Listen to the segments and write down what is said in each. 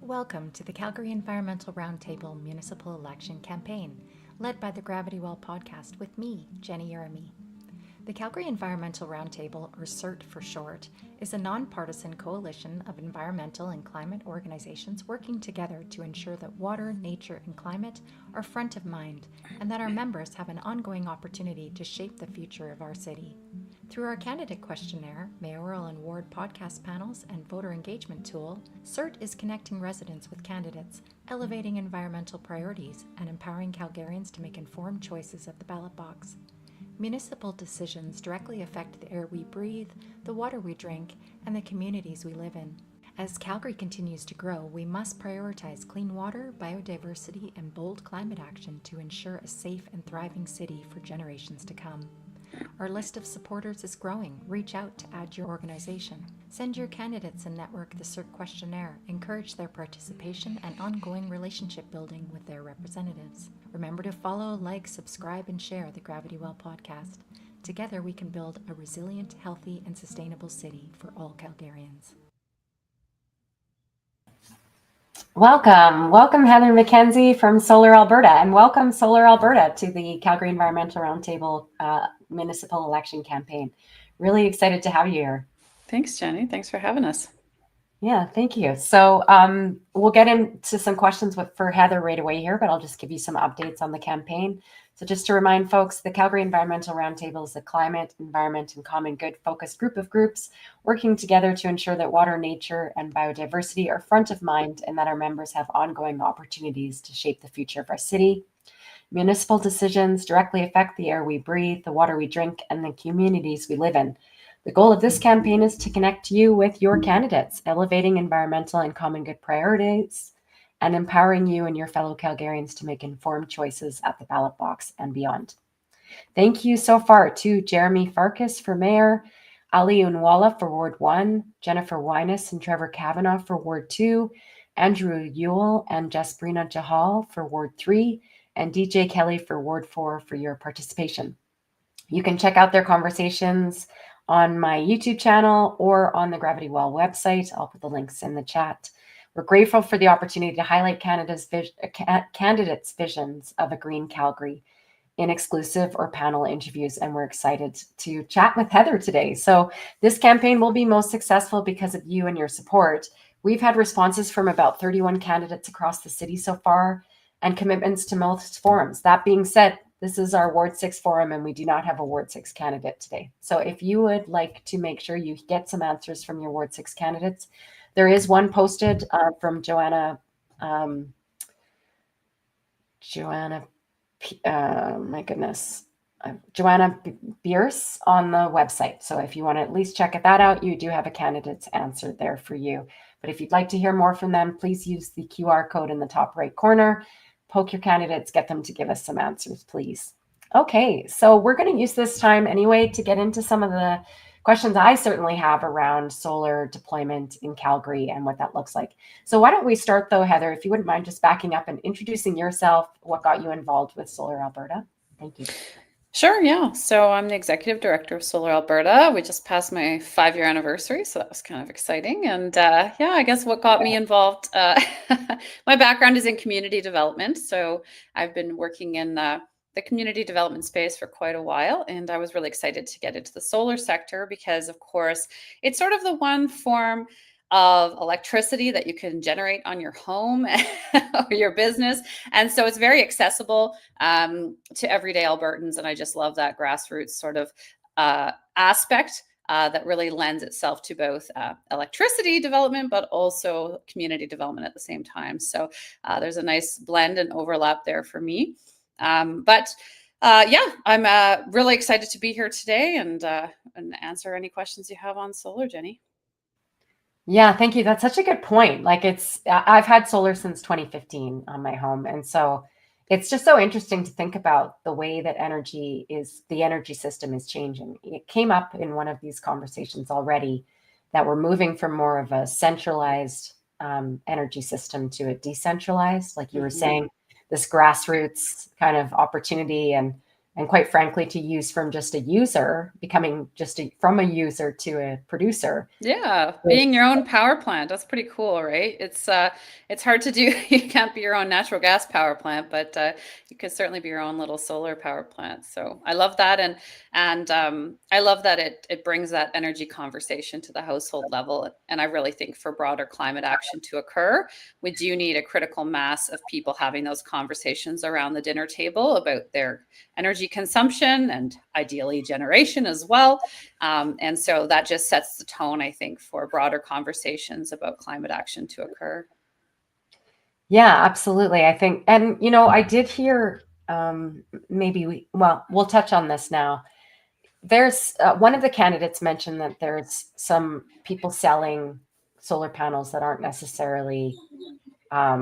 Welcome to the Calgary Environmental Roundtable Municipal Election Campaign, led by the Gravity Well podcast with me, Jenny Yeremy. The Calgary Environmental Roundtable, or CERT for short, is a nonpartisan coalition of environmental and climate organizations working together to ensure that water, nature, and climate are front of mind and that our members have an ongoing opportunity to shape the future of our city. Through our candidate questionnaire, mayoral and ward podcast panels, and voter engagement tool, CERT is connecting residents with candidates, elevating environmental priorities, and empowering Calgarians to make informed choices at the ballot box. Municipal decisions directly affect the air we breathe, the water we drink, and the communities we live in. As Calgary continues to grow, we must prioritize clean water, biodiversity, and bold climate action to ensure a safe and thriving city for generations to come. Our list of supporters is growing. Reach out to add your organization. Send your candidates and network the CERT questionnaire. Encourage their participation and ongoing relationship building with their representatives. Remember to follow, like, subscribe, and share the Gravity Well podcast. Together we can build a resilient, healthy, and sustainable city for all Calgarians. Welcome Heather MacKenzie from Solar Alberta, and welcome Solar Alberta to the Calgary Environmental Roundtable Municipal Election Campaign. Really excited to have you here. Thanks, Jenny. Thanks for having us. Yeah, thank you. So we'll get into some questions for Heather right away here, but I'll just give you some updates on the campaign. So just to remind folks, the Calgary Environmental Roundtable is a climate, environment, and common good focused group of groups working together to ensure that water, nature, and biodiversity are front of mind and that our members have ongoing opportunities to shape the future of our city. Municipal decisions directly affect the air we breathe, the water we drink, and the communities we live in. The goal of this campaign is to connect you with your candidates, elevating environmental and common good priorities, and empowering you and your fellow Calgarians to make informed choices at the ballot box and beyond. Thank you so far to Jeremy Farkas for Mayor, Ali Unwala for Ward 1, Jennifer Wyness and Trevor Kavanagh for Ward 2, Andrew Ewell and Jasprina Jahal for Ward 3, and DJ Kelly for Ward 4 for your participation. You can check out their conversations on my YouTube channel or on the Gravity Well website. I'll put the links in the chat. We're grateful for the opportunity to highlight candidates' visions of a green Calgary in exclusive or panel interviews, and we're excited to chat with Heather today. So this campaign will be most successful because of you and your support. We've had responses from about 31 candidates across the city so far and commitments to most forums. That being said, this is our Ward 6 forum, and we do not have a Ward 6 candidate today. So if you would like to make sure you get some answers from your Ward 6 candidates, there is one posted from Joanna Bierce on the website. So if you want to at least check that out, you do have a candidate's answer there for you. But if you'd like to hear more from them, please use the QR code in the top right corner. Poke your candidates, get them to give us some answers, please. Okay, so we're going to use this time anyway to get into some of the questions I certainly have around solar deployment in Calgary and what that looks like. So why don't we start though, Heather, if you wouldn't mind just backing up and introducing yourself, what got you involved with Solar Alberta? Thank you. Sure, yeah. So I'm the Executive Director of Solar Alberta. We just passed my 5-year anniversary, so that was kind of exciting. And yeah, I guess what got me involved, my background is in community development. So I've been working in the community development space for quite a while, and I was really excited to get into the solar sector because, of course, it's sort of the one form of electricity that you can generate on your home or your business. And so it's very accessible to everyday Albertans. And I just love that grassroots sort of aspect that really lends itself to both electricity development, but also community development at the same time. So there's a nice blend and overlap there for me. Yeah, I'm really excited to be here today and answer any questions you have on solar, Jenny. Yeah, thank you. That's such a good point. Like I've had solar since 2015 on my home. And so it's just so interesting to think about the way that the energy system is changing. It came up in one of these conversations already that we're moving from more of a centralized energy system to a decentralized, like you were saying, this grassroots kind of opportunity. And and quite frankly, to use from just a user, becoming from a user to a producer. Yeah, being your own power plant. That's pretty cool, right? It's hard to do. You can't be your own natural gas power plant, but you could certainly be your own little solar power plant. So I love that, and I love that it brings that energy conversation to the household level. And I really think for broader climate action to occur, we do need a critical mass of people having those conversations around the dinner table about their energy consumption and ideally generation as well. And so that just sets the tone, I think, for broader conversations about climate action to occur. Yeah, absolutely. I think, and I did hear, we'll touch on this now. There's one of the candidates mentioned that there's some people selling solar panels that aren't necessarily, I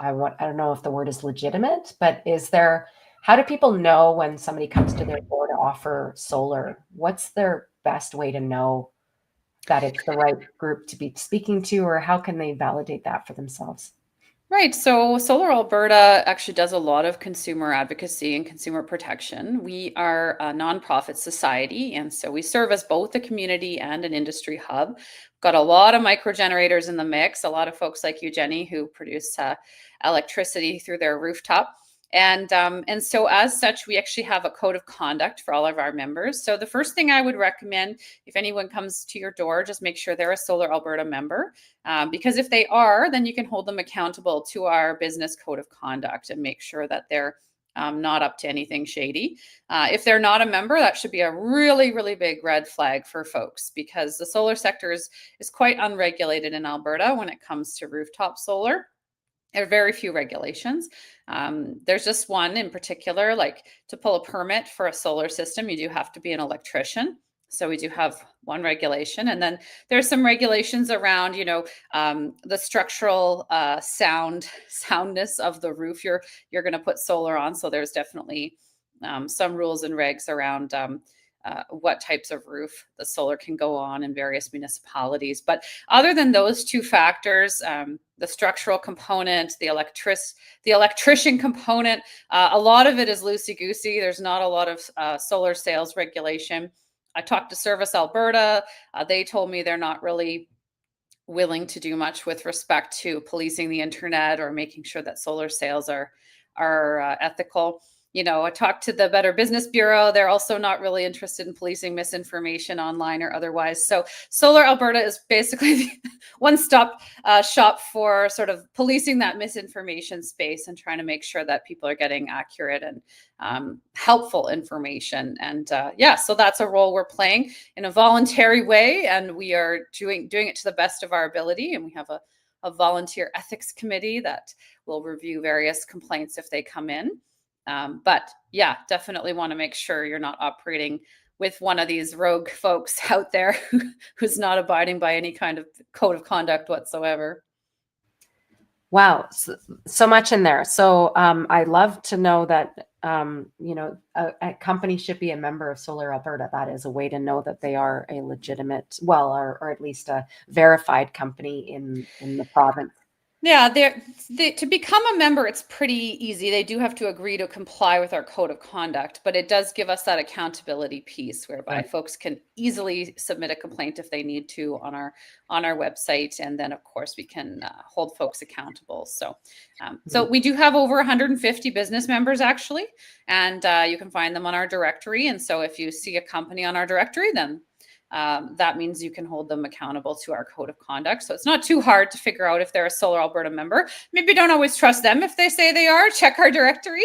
don't know if the word is legitimate, but how do people know when somebody comes to their door to offer solar? What's their best way to know that it's the right group to be speaking to, or how can they validate that for themselves? Right. So Solar Alberta actually does a lot of consumer advocacy and consumer protection. We are a nonprofit society, and so we serve as both a community and an industry hub. Got a lot of micro generators in the mix, a lot of folks like you, Jenny, who produce electricity through their rooftop. And so as such, we actually have a code of conduct for all of our members. So the first thing I would recommend, if anyone comes to your door, just make sure they're a Solar Alberta member. Because if they are, then you can hold them accountable to our business code of conduct and make sure that they're not up to anything shady. If they're not a member, that should be a really, really big red flag for folks, because the solar sector is quite unregulated in Alberta when it comes to rooftop solar. There are very few regulations. There's just one in particular, like to pull a permit for a solar system, you do have to be an electrician. So we do have one regulation. And then there's some regulations around, the structural soundness of the roof you're going to put solar on. So there's definitely some rules and regs around what types of roof the solar can go on in various municipalities. But other than those two factors, the structural component, the electrician component, a lot of it is loosey-goosey. There's not a lot of solar sales regulation. I talked to Service Alberta. They told me they're not really willing to do much with respect to policing the internet or making sure that solar sales are ethical. I talked to the Better Business Bureau. They're also not really interested in policing misinformation online or otherwise. So Solar Alberta is basically the one-stop shop for sort of policing that misinformation space and trying to make sure that people are getting accurate and helpful information. And so that's a role we're playing in a voluntary way, and we are doing it to the best of our ability. And we have a volunteer ethics committee that will review various complaints if they come in. But yeah, definitely want to make sure you're not operating with one of these rogue folks out there who's not abiding by any kind of code of conduct whatsoever. Wow, so much in there. So I love to know that a company should be a member of Solar Alberta. That is a way to know that they are a legitimate, or at least a verified company in the province. Yeah, to become a member, it's pretty easy. They do have to agree to comply with our code of conduct, but it does give us that accountability piece whereby folks can easily submit a complaint if they need to on our website, and then of course we can hold folks accountable. So we do have over 150 business members actually, and you can find them on our directory. And so if you see a company on our directory, then that means you can hold them accountable to our code of conduct. So it's not too hard to figure out if they're a Solar Alberta member. Maybe don't always trust them if they say they are. Check our directory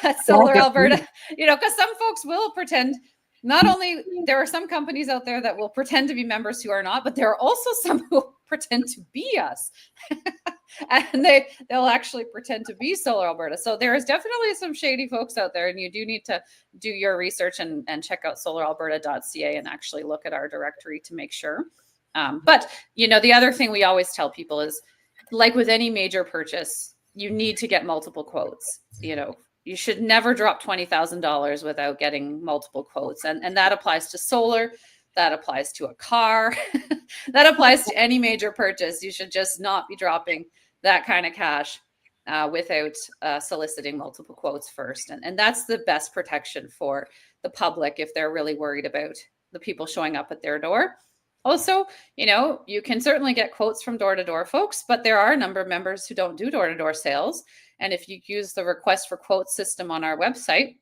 at Solar Alberta, because some folks will pretend. Not only there are some companies out there that will pretend to be members who are not, but there are also some who pretend to be us. And they'll actually pretend to be Solar Alberta. So there is definitely some shady folks out there, and you do need to do your research and check out solaralberta.ca and actually look at our directory to make sure. But the other thing we always tell people is, like with any major purchase, you need to get multiple quotes. You should never drop $20,000 without getting multiple quotes. And that applies to solar. That applies to a car. That applies to any major purchase. You should just not be dropping that kind of cash without soliciting multiple quotes first. And that's the best protection for the public if they're really worried about the people showing up at their door. Also, you can certainly get quotes from door-to-door folks, but there are a number of members who don't do door-to-door sales. And if you use the request for quotes system on our website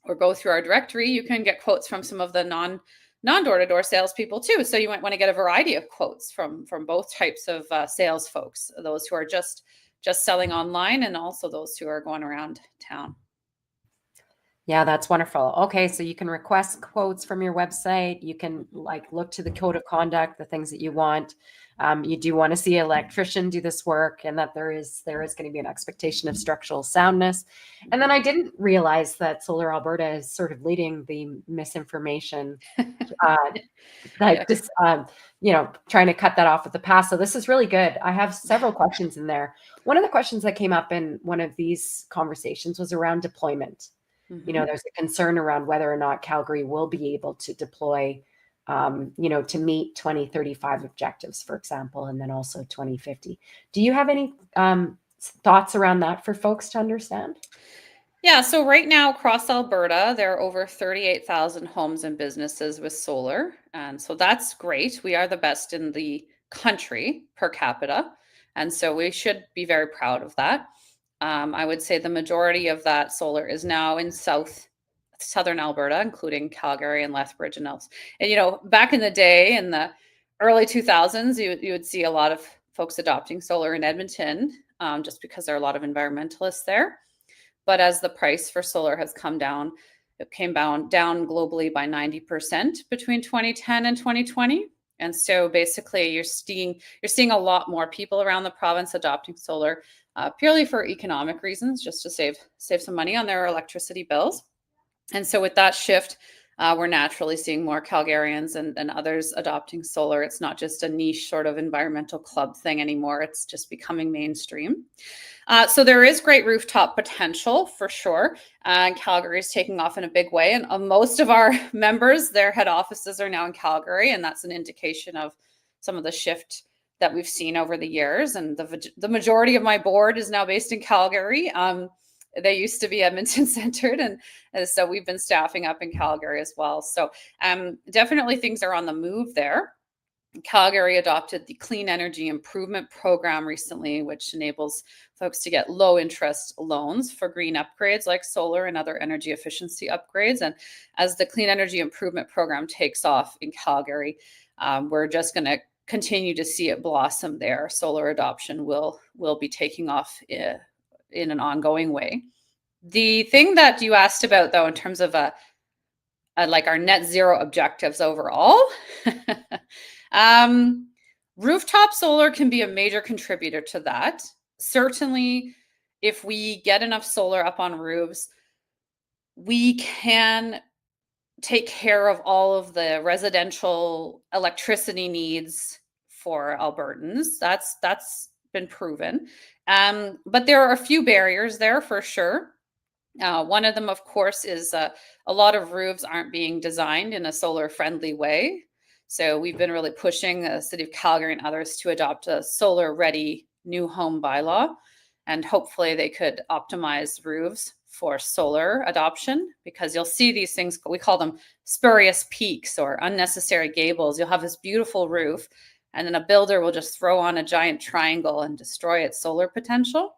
or go through our directory, you can get quotes from some of the non-door-to-door salespeople too. So you might want to get a variety of quotes from both types of sales folks, those who are just selling online and also those who are going around town. Yeah, that's wonderful. Okay, so you can request quotes from your website. You can look to the code of conduct, the things that you want. You do want to see an electrician do this work, and that there is going to be an expectation of structural soundness. And then I didn't realize that Solar Alberta is sort of leading the misinformation, just trying to cut that off at the pass. So this is really good. I have several questions in there. One of the questions that came up in one of these conversations was around deployment. There's a concern around whether or not Calgary will be able to deploy, to meet 2035 objectives, for example, and then also 2050. Do you have any thoughts around that for folks to understand? Yeah, so right now across Alberta, there are over 38,000 homes and businesses with solar. And so that's great. We are the best in the country per capita. And so we should be very proud of that. I would say the majority of that solar is now in southern Alberta, including Calgary and Lethbridge and else. And, back in the day, in the early 2000s, you would see a lot of folks adopting solar in Edmonton, just because there are a lot of environmentalists there. But as the price for solar has come down, it came down globally by 90% between 2010 and 2020. And so basically you're seeing a lot more people around the province adopting solar purely for economic reasons, just to save some money on their electricity bills. And so with that shift, we're naturally seeing more Calgarians and others adopting solar. It's not just a niche sort of environmental club thing anymore. It's just becoming mainstream. So there is great rooftop potential for sure. Calgary is taking off in a big way. And most of our members, their head offices are now in Calgary. And that's an indication of some of the shift that we've seen over the years. And the majority of my board is now based in Calgary. They used to be Edmonton centered. And so we've been staffing up in Calgary as well. So definitely things are on the move there. Calgary adopted the Clean Energy Improvement Program recently, which enables folks to get low interest loans for green upgrades like solar and other energy efficiency upgrades. And as the Clean Energy Improvement Program takes off in Calgary, we're just going to continue to see it blossom there. Solar adoption will be taking off in an ongoing way. The thing that you asked about, though, in terms of our net zero objectives overall, rooftop solar can be a major contributor to that. Certainly, if we get enough solar up on roofs, we can take care of all of the residential electricity needs for Albertans. That's been proven. But there are a few barriers there for sure. One of them, of course, is a lot of roofs aren't being designed in a solar-friendly way. So we've been really pushing the City of Calgary and others to adopt a solar-ready new home bylaw. And hopefully they could optimize roofs for solar adoption, because you'll see these things, we call them spurious peaks or unnecessary gables. You'll have this beautiful roof, and then a builder will just throw on a giant triangle and destroy its solar potential.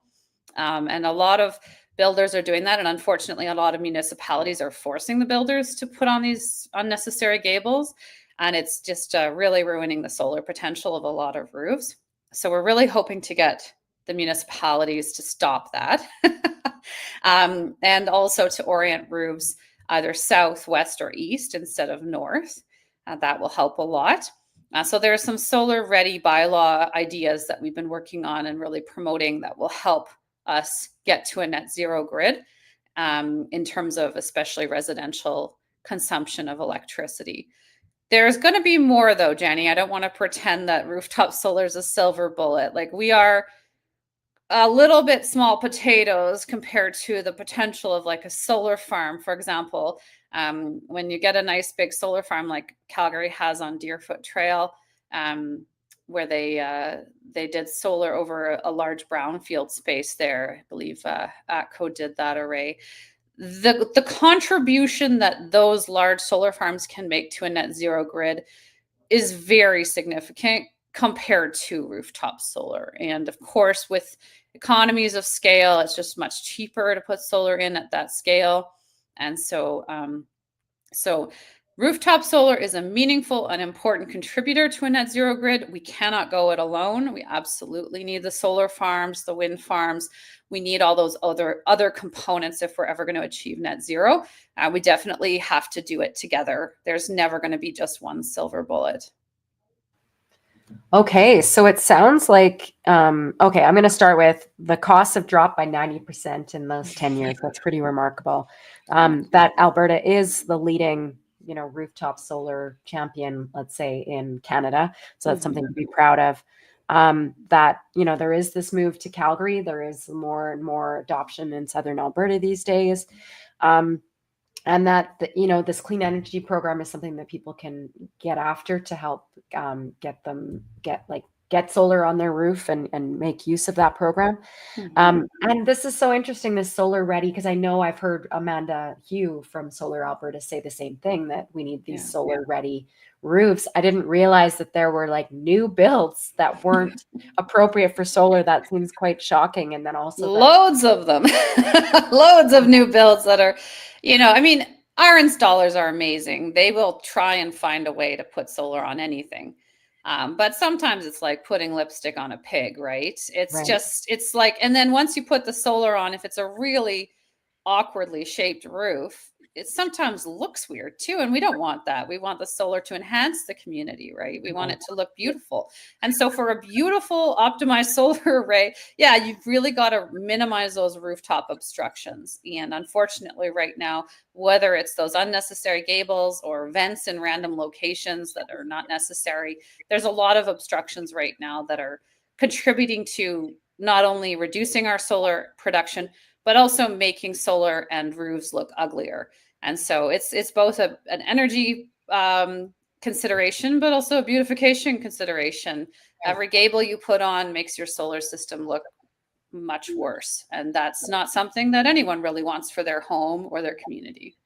And a lot of builders are doing that. And unfortunately, a lot of municipalities are forcing the builders to put on these unnecessary gables. And it's just really ruining the solar potential of a lot of roofs. So we're really hoping to get the municipalities to stop that. And also to orient roofs either south, west, or east instead of north. That will help a lot. So there are some solar-ready bylaw ideas that we've been working on and really promoting that will help us get to a net zero grid in terms of especially residential consumption of electricity. There's going to be more though, Jenny. I don't want to pretend that rooftop solar is a silver bullet. Like, we are a little bit small potatoes compared to the potential of like a solar farm, for example. When you get a nice big solar farm like Calgary has on Deerfoot Trail, where they did solar over a large brownfield space there. I believe ATCO did that array. The contribution that those large solar farms can make to a net zero grid is very significant compared to rooftop solar. And of course, with economies of scale, it's just much cheaper to put solar in at that scale. And so rooftop solar is a meaningful and important contributor to a net zero grid. We cannot go it alone. We absolutely need the solar farms, the wind farms. We need all those other components if we're ever going to achieve net zero. We definitely have to do it together. There's never going to be just one silver bullet. Okay, so it sounds like, okay, I'm going to start with the costs have dropped by 90% in those 10 years. That's pretty remarkable. That Alberta is the leading, rooftop solar champion, let's say, in Canada. So that's something to be proud of. That, there is this move to Calgary. There is more and more adoption in Southern Alberta these days. And that, this clean energy program is something that people can get after to help get solar on their roof and make use of that program. And this is so interesting, this solar ready, because I know I've heard Amanda Hugh from Solar Alberta say the same thing, that we need these solar ready roofs. I didn't realize that there were like new builds that weren't appropriate for solar. That seems quite shocking. And then also loads of them, loads of new builds that are, our installers are amazing. They will try and find a way to put solar on anything. But sometimes it's like putting lipstick on a pig, right? It's like, and then once you put the solar on, if it's a really awkwardly shaped roof, it sometimes looks weird too. And we don't want that. We want the solar to enhance the community, right? We want it to look beautiful. And so for a beautiful optimized solar array, you've really got to minimize those rooftop obstructions. And unfortunately right now, whether it's those unnecessary gables or vents in random locations that are not necessary, there's a lot of obstructions right now that are contributing to not only reducing our solar production, but also making solar and roofs look uglier. And so it's both an energy consideration, but also a beautification consideration. Every gable you put on makes your solar system look much worse. And that's not something that anyone really wants for their home or their community.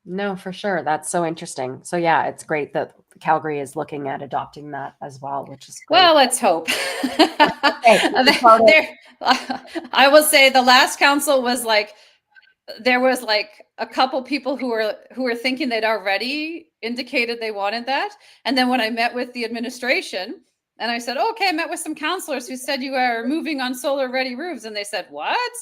No, for sure. That's so interesting. So it's great that Calgary is looking at adopting that as well, which is great. Well, let's hope. I will say the last council was like, there was like a couple people who were thinking they'd already indicated they wanted that. And then when I met with the administration and I said, okay, I met with some councillors who said you are moving on solar ready roofs. And they said, what?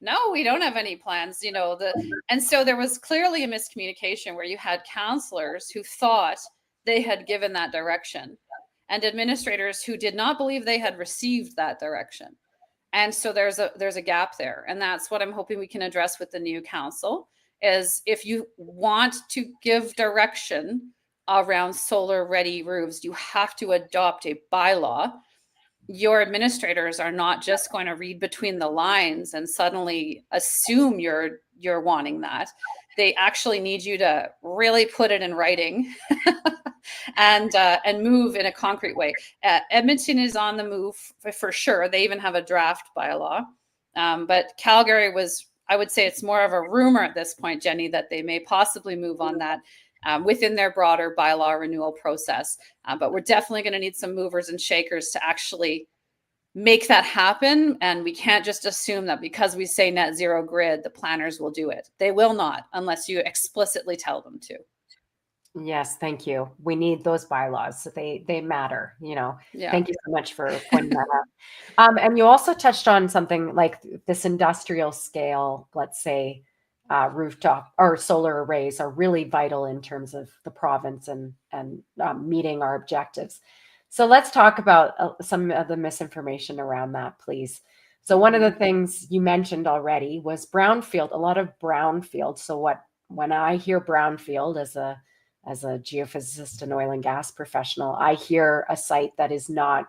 No, we don't have any plans, and so there was clearly a miscommunication where you had councillors who thought they had given that direction and administrators who did not believe they had received that direction. And so there's a gap there. And that's what I'm hoping we can address with the new council, is if you want to give direction around solar ready roofs, you have to adopt a bylaw. Your administrators are not just going to read between the lines and suddenly assume you're wanting that. They actually need you to really put it in writing and move in a concrete way. Edmonton is on the move for sure. They even have a draft bylaw. But Calgary I would say it's more of a rumor at this point, Jenny, that they may possibly move on that within their broader bylaw renewal process. But we're definitely going to need some movers and shakers to actually make that happen. And we can't just assume that because we say net zero grid, the planners will do it. They will not, unless you explicitly tell them to. Yes, thank you. We need those bylaws. They matter, Yeah. Thank you so much for pointing that out. And you also touched on something like this industrial scale, let's say, rooftop or solar arrays are really vital in terms of the province and meeting our objectives. So let's talk about some of the misinformation around that, please. So one of the things you mentioned already was brownfield, a lot of brownfield. So when I hear brownfield as a geophysicist and oil and gas professional, I hear a site that is not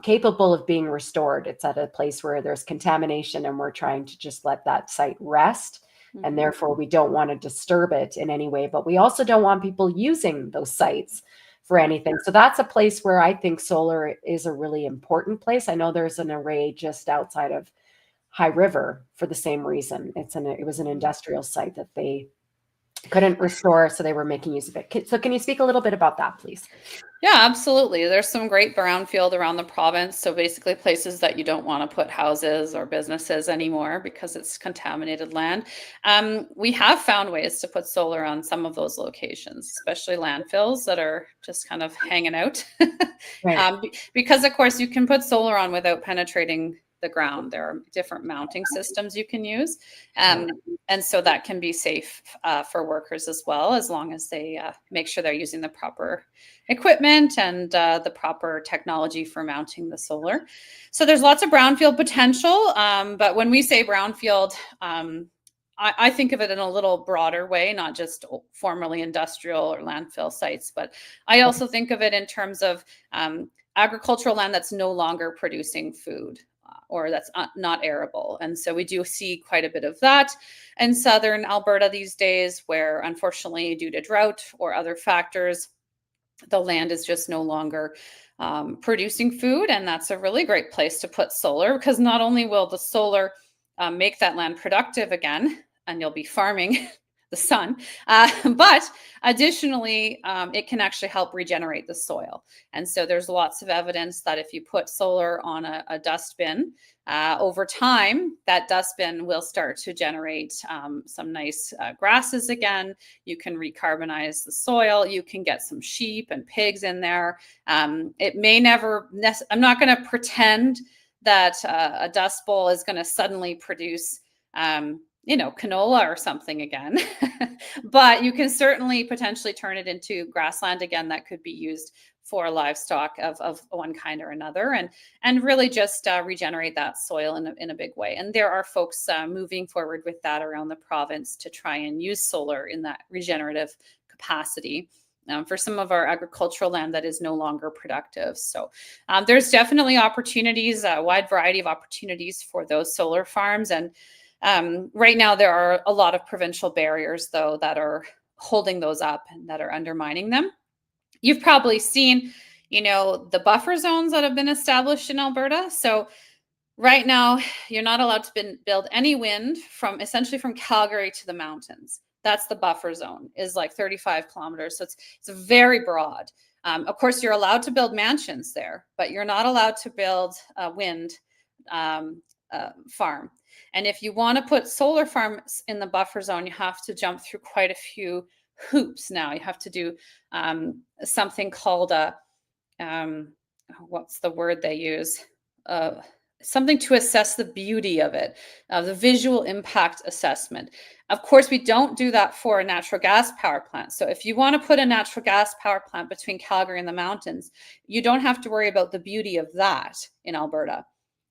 capable of being restored. It's at a place where there's contamination and we're trying to just let that site rest. And therefore we don't want to disturb it in any way, but we also don't want people using those sites. for anything. So that's a place where I think solar is a really important place. I know there's an array just outside of High River for the same reason. It was an industrial site that they couldn't restore, so they were making use of it. So can you speak a little bit about that, please? Yeah, absolutely. There's some great brownfield around the province. So basically places that you don't want to put houses or businesses anymore because it's contaminated land. We have found ways to put solar on some of those locations, especially landfills that are just kind of hanging out. Right. Because of course you can put solar on without penetrating the ground. There are different mounting systems you can use. And so that can be safe for workers as well, as long as they make sure they're using the proper equipment and the proper technology for mounting the solar. So there's lots of brownfield potential. But when we say brownfield, I think of it in a little broader way, not just formerly industrial or landfill sites, but I also think of it in terms of agricultural land that's no longer producing food. Or that's not arable. And so we do see quite a bit of that in southern Alberta these days, where unfortunately, due to drought or other factors, the land is just no longer producing food. And that's a really great place to put solar, because not only will the solar make that land productive again, and you'll be farming the sun, but additionally, it can actually help regenerate the soil. And so there's lots of evidence that if you put solar on a dustbin, over time, that dustbin will start to generate some nice grasses again. You can recarbonize the soil. You can get some sheep and pigs in there. It may never, I'm not going to pretend that a dust bowl is going to suddenly produce canola or something again, but you can certainly potentially turn it into grassland again that could be used for livestock of one kind or another, and really just regenerate that soil in a big way. And there are folks moving forward with that around the province to try and use solar in that regenerative capacity for some of our agricultural land that is no longer productive. So there's definitely opportunities, a wide variety of opportunities for those solar farms. And right now, there are a lot of provincial barriers, though, that are holding those up and that are undermining them. You've probably seen, the buffer zones that have been established in Alberta. So right now, you're not allowed to build any wind essentially from Calgary to the mountains. That's the buffer zone, is like 35 kilometers. So it's very broad. Of course, you're allowed to build mansions there, but you're not allowed to build a wind farm. And if you want to put solar farms in the buffer zone, you have to jump through quite a few hoops now. You have to do something called what's the word they use? Something to assess the beauty of it, the visual impact assessment. Of course, we don't do that for a natural gas power plant. So if you want to put a natural gas power plant between Calgary and the mountains, you don't have to worry about the beauty of that in Alberta.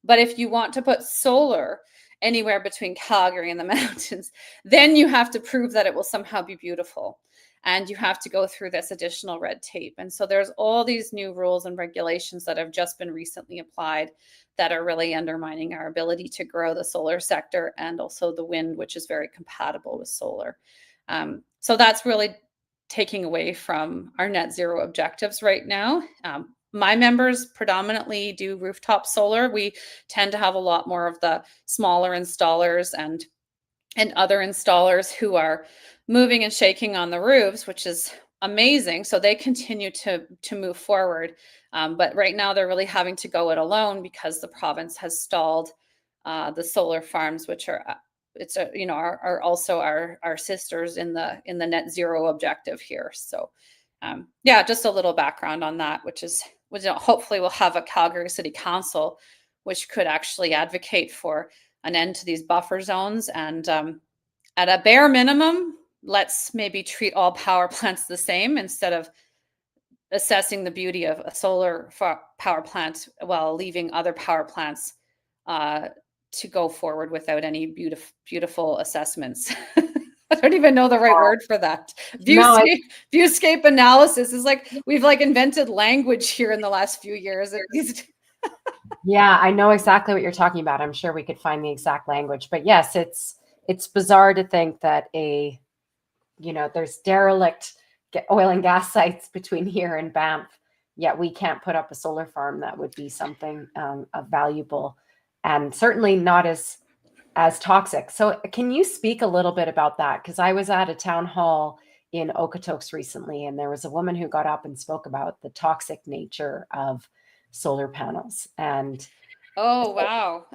But if you want to put solar anywhere between Calgary and the mountains, then you have to prove that it will somehow be beautiful. And you have to go through this additional red tape. And so there's all these new rules and regulations that have just been recently applied that are really undermining our ability to grow the solar sector and also the wind, which is very compatible with solar. So that's really taking away from our net zero objectives right now. My members predominantly do rooftop solar. We tend to have a lot more of the smaller installers and other installers who are moving and shaking on the roofs, which is amazing. So they continue to move forward. But right now they're really having to go it alone because the province has stalled the solar farms, which are are also our sisters in the net zero objective here. So just a little background on that, which hopefully we'll have a Calgary City Council, which could actually advocate for an end to these buffer zones. And at a bare minimum, let's maybe treat all power plants the same instead of assessing the beauty of a solar power plant while leaving other power plants to go forward without any beautiful assessments. I don't even know the right word for that. Viewscape analysis is like, we've invented language here in the last few years. Yeah, I know exactly what you're talking about. I'm sure we could find the exact language, but yes, it's bizarre to think that there's derelict oil and gas sites between here and Banff, yet we can't put up a solar farm that would be something valuable, and certainly not as toxic. So can you speak a little bit about that? Because I was at a town hall in Okotoks recently, and there was a woman who got up and spoke about the toxic nature of solar panels. And oh, wow.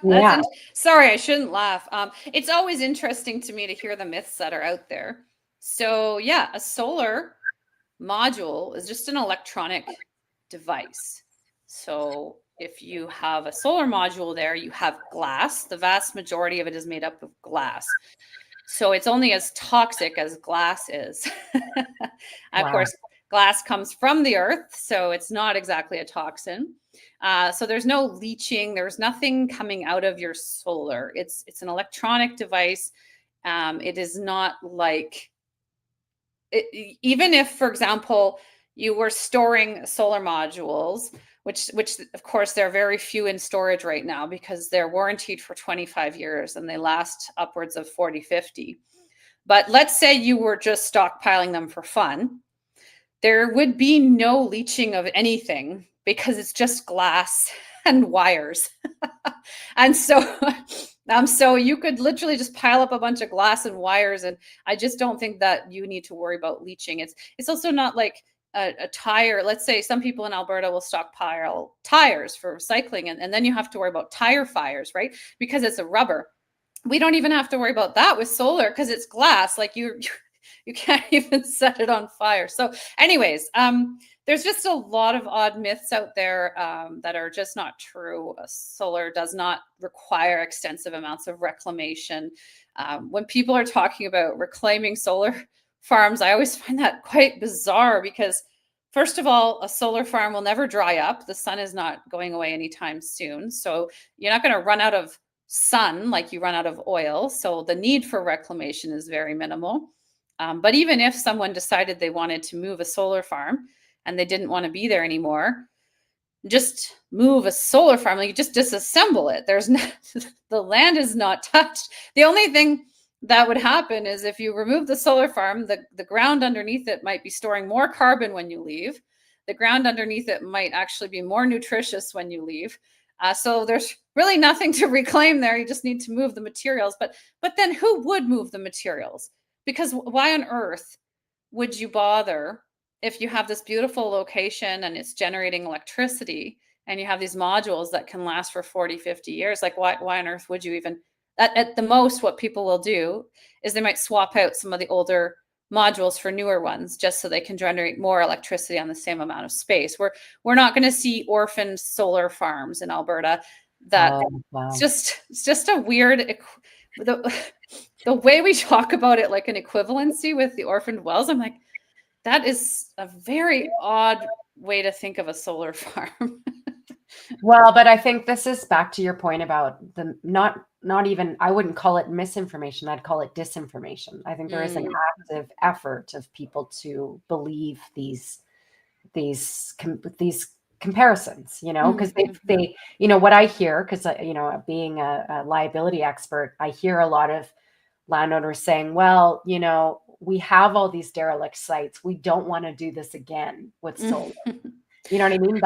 yeah, Sorry, I shouldn't laugh. It's always interesting to me to hear the myths that are out there. So yeah, a solar module is just an electronic device. So if you have a solar module there, you have glass. The vast majority of it is made up of glass. So it's only as toxic as glass is. Of course, glass comes from the earth, so it's not exactly a toxin. So there's no leaching. There's nothing coming out of your solar. It's an electronic device. It is not like, even if, for example, you were storing solar modules, which of course there are very few in storage right now because they're warranted for 25 years and they last upwards of 40, 50. But let's say you were just stockpiling them for fun. There would be no leaching of anything because it's just glass and wires. And so you could literally just pile up a bunch of glass and wires, and I just don't think that you need to worry about leaching. It's also not like a tire. Let's say some people in Alberta will stockpile tires for recycling, and then you have to worry about tire fires, right? Because it's a rubber. We don't even have to worry about that with solar because it's glass. Like you can't even set it on fire. So anyways, there's just a lot of odd myths out there that are just not true. Solar does not require extensive amounts of reclamation. When people are talking about reclaiming solar farms, I always find that quite bizarre because, first of all, a solar farm will never dry up. The sun is not going away anytime soon. So you're not going to run out of sun like you run out of oil. So the need for reclamation is very minimal. But even if someone decided they wanted to move a solar farm and they didn't want to be there anymore, just move a solar farm. Like, you just disassemble it. The land is not touched. The only thing that would happen is if you remove the solar farm, the ground underneath it might be storing more carbon when you leave. The ground underneath it might actually be more nutritious when you leave. So there's really nothing to reclaim there. You just need to move the materials. But then who would move the materials? Because why on earth would you bother if you have this beautiful location and it's generating electricity and you have these modules that can last for 40, 50 years? Like, why on earth would you even, at the most, what people will do is they might swap out some of the older modules for newer ones just so they can generate more electricity on the same amount of space. We're not going to see orphaned solar farms in Alberta. It's just a weird, the way we talk about it, like an equivalency with the orphaned wells. I'm like, that is a very odd way to think of a solar farm. Well, but I think this is back to your point about the not even, I wouldn't call it misinformation. I'd call it disinformation. I think there is an active effort of people to believe these comparisons, because they, what I hear, because, being a liability expert, I hear a lot of landowners saying, well, we have all these derelict sites. We don't want to do this again with solar. You know what I mean?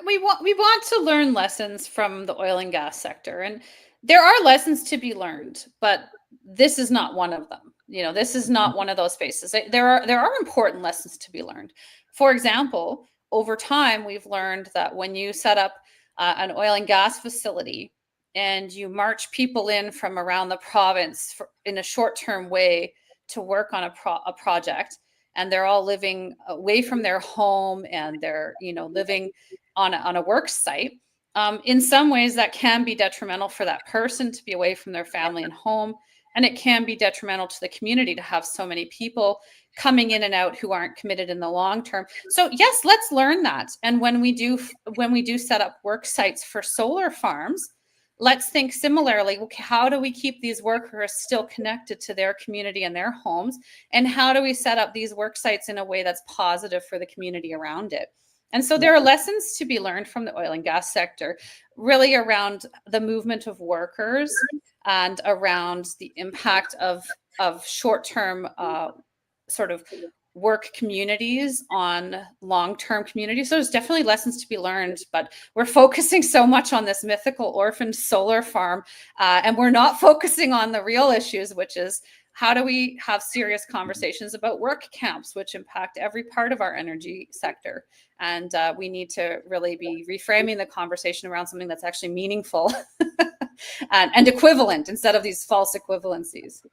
We want to learn lessons from the oil and gas sector, and there are lessons to be learned, but this is not one of them. This is not one of those spaces. There are important lessons to be learned. For example, over time, we've learned that when you set up an oil and gas facility and you march people in from around the province in a short-term way to work on a project, and they're all living away from their home and they're living on a work site, in some ways that can be detrimental for that person to be away from their family and home, and it can be detrimental to the community to have so many people coming in and out who aren't committed in the long term. So yes, let's learn that. And when we do set up work sites for solar farms, let's think similarly. Okay, how do we keep these workers still connected to their community and their homes? And how do we set up these work sites in a way that's positive for the community around it? And so there are lessons to be learned from the oil and gas sector, really around the movement of workers and around the impact of short-term sort of work communities on long-term communities. So there's definitely lessons to be learned, but we're focusing so much on this mythical orphaned solar farm, and we're not focusing on the real issues, which is how do we have serious conversations about work camps, which impact every part of our energy sector? And we need to really be reframing the conversation around something that's actually meaningful and equivalent instead of these false equivalencies.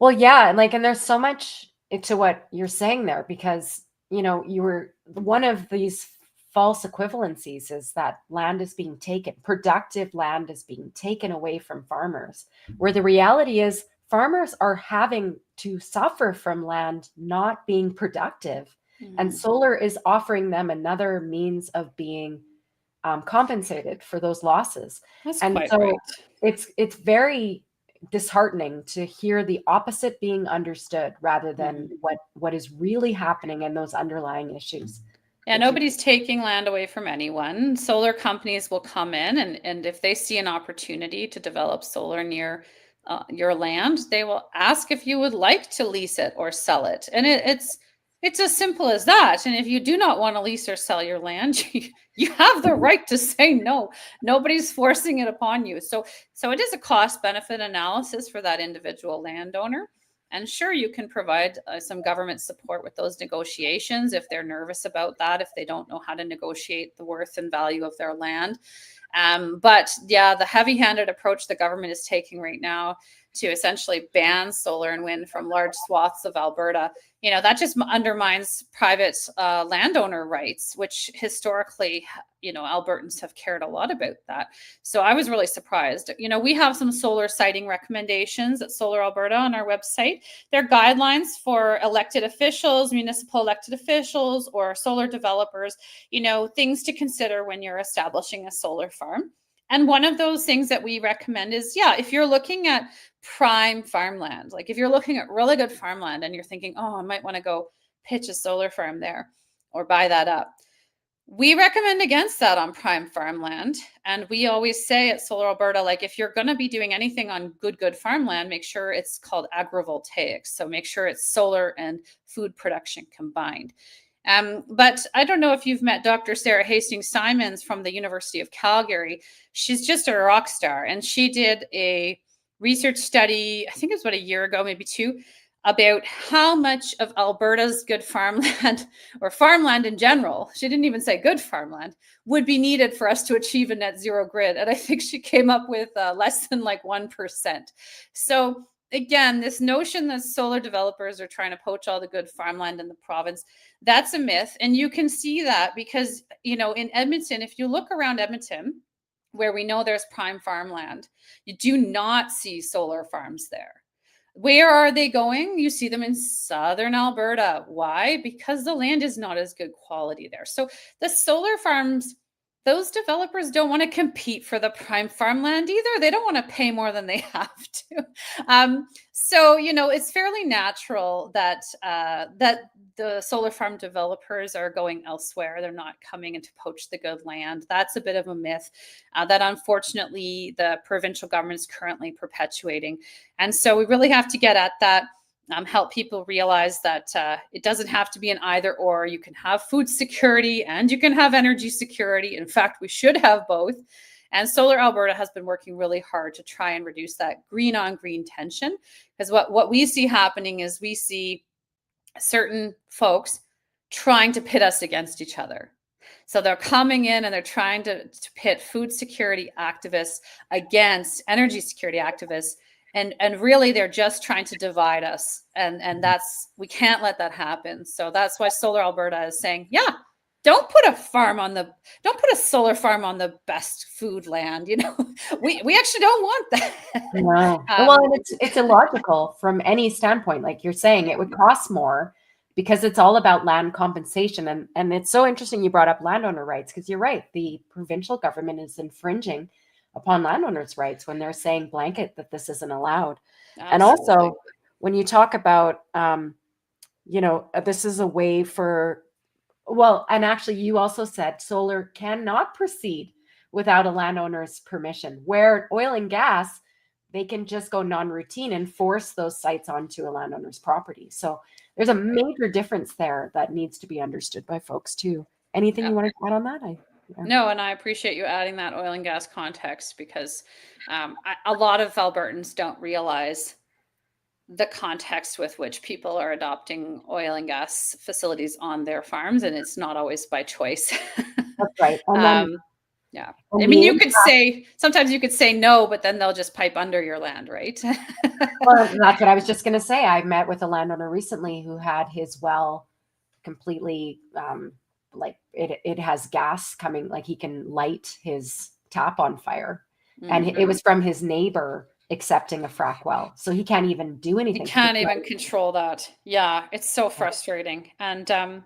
Well, yeah, and there's so much to what you're saying there, because you were one of these false equivalencies is that land is being taken, productive land is being taken away from farmers, where the reality is farmers are having to suffer from land not being productive. And solar is offering them another means of being compensated for those losses. That's and quite so right. it's very disheartening to hear the opposite being understood rather than what is really happening in those underlying issues. Yeah, nobody's taking land away from anyone. Solar companies will come in, and if they see an opportunity to develop solar near your land, they will ask if you would like to lease it or sell it. And it's as simple as that. And if you do not want to lease or sell your land, you have the right to say no. Nobody's forcing it upon you. So it is a cost benefit analysis for that individual landowner. And sure, you can provide some government support with those negotiations if they're nervous about that, if they don't know how to negotiate the worth and value of their land. But yeah, the heavy-handed approach the government is taking right now to essentially ban solar and wind from large swaths of Alberta, that just undermines private landowner rights, which historically, Albertans have cared a lot about that. So I was really surprised. We have some solar siting recommendations at Solar Alberta on our website. They're guidelines for elected officials, municipal elected officials, or solar developers, things to consider when you're establishing a solar farm. And one of those things that we recommend is, if you're looking at prime farmland, like if you're looking at really good farmland and you're thinking, oh, I might want to go pitch a solar farm there or buy that up, we recommend against that on prime farmland. And we always say at Solar Alberta, like if you're going to be doing anything on good farmland, make sure it's called agrivoltaics. So make sure it's solar and food production combined. But I don't know if you've met Dr. Sarah Hastings-Simons from the University of Calgary. She's just a rock star. And she did a research study, I think it was about a year ago, maybe two, about how much of Alberta's good farmland or farmland in general, she didn't even say good farmland, would be needed for us to achieve a net zero grid. And I think she came up with less than 1%. So again, this notion that solar developers are trying to poach all the good farmland in the province, that's a myth. And you can see that because, in Edmonton, if you look around Edmonton, where we know there's prime farmland, you do not see solar farms there. Where are they going? You see them in southern Alberta. Why? Because the land is not as good quality there. So the solar farms, those developers don't want to compete for the prime farmland either. They don't want to pay more than they have to. So, it's fairly natural that the solar farm developers are going elsewhere. They're not coming in to poach the good land. That's a bit of a myth that unfortunately the provincial government is currently perpetuating. And so we really have to get at that. Help people realize that it doesn't have to be an either or. You can have food security and you can have energy security. In fact, we should have both. And Solar Alberta has been working really hard to try and reduce that green on green tension. Because what we see happening is we see certain folks trying to pit us against each other. So they're coming in and they're trying to pit food security activists against energy security activists. And really, they're just trying to divide us. And we can't let that happen. So that's why Solar Alberta is saying, don't put a solar farm on the best food land. We actually don't want that. No. Well, and it's illogical from any standpoint. Like you're saying, it would cost more because it's all about land compensation. And it's so interesting you brought up landowner rights, because you're right. The provincial government is infringing upon landowners' rights when they're saying blanket that this isn't allowed. Absolutely. And also when you talk about, this is a way for, and actually you also said solar cannot proceed without a landowner's permission, where oil and gas, they can just go non-routine and force those sites onto a landowner's property. So there's a major difference there that needs to be understood by folks too. Anything Yeah. you want to add on that? No, and I appreciate you adding that oil and gas context, because a lot of Albertans don't realize the context with which people are adopting oil and gas facilities on their farms, and it's not always by choice. That's right. And then, yeah. and I mean, the you could say, sometimes you could say no, but then they'll just pipe under your land, right? Well, that's what I was just going to say. I met with a landowner recently who had his well completely, like it has gas coming, like he can light his tap on fire. And it was from his neighbor accepting a frack well. So he can't even do anything. You can't even control that. Yeah, it's so frustrating. And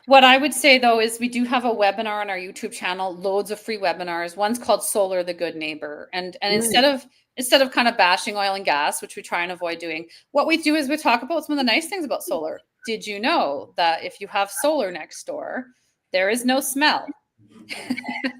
what I would say though is we do have a webinar on our YouTube channel, loads of free webinars. One's called Solar the Good Neighbor. And instead of kind of bashing oil and gas, which we try and avoid doing, what we do is we talk about some of the nice things about solar. Did you know that if you have solar next door, there is no smell?